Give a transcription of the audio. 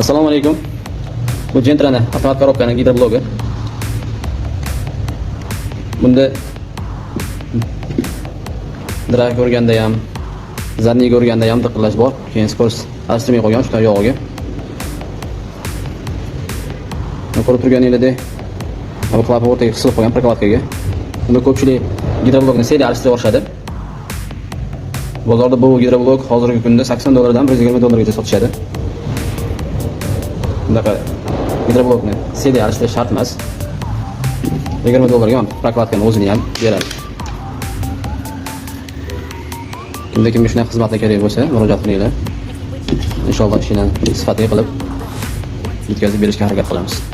Assalomu alaykum. Bu Gentrani avtomat korobkaning gidroblogi. Bunda drive ko'rganda ham, zadniy ko'rganda ham diqqatlash bor. Keyin skorost alishtirmay qo'ygan shu yog'iga. Ko'rib turganingizdek, bu klapni o'rtaga qisilib qo'ygan prokladkaga. Bunda ko'pchilik gidroblogni seriya alishtira boshladi. Bozorda bu gidroblog hozirgi kunda $80 dan $120 gacha sotishadi. Bunaqa gidroblogni seriya alishtirish shart emas. $20 ga ham prokladkani o'zini ham beradi. Kimga shunday xizmatlar kerak bo'lsa, murojaat qilinglar. Inshaalloh ishini sifatli qilib yetkazib berishga harakat qilamiz.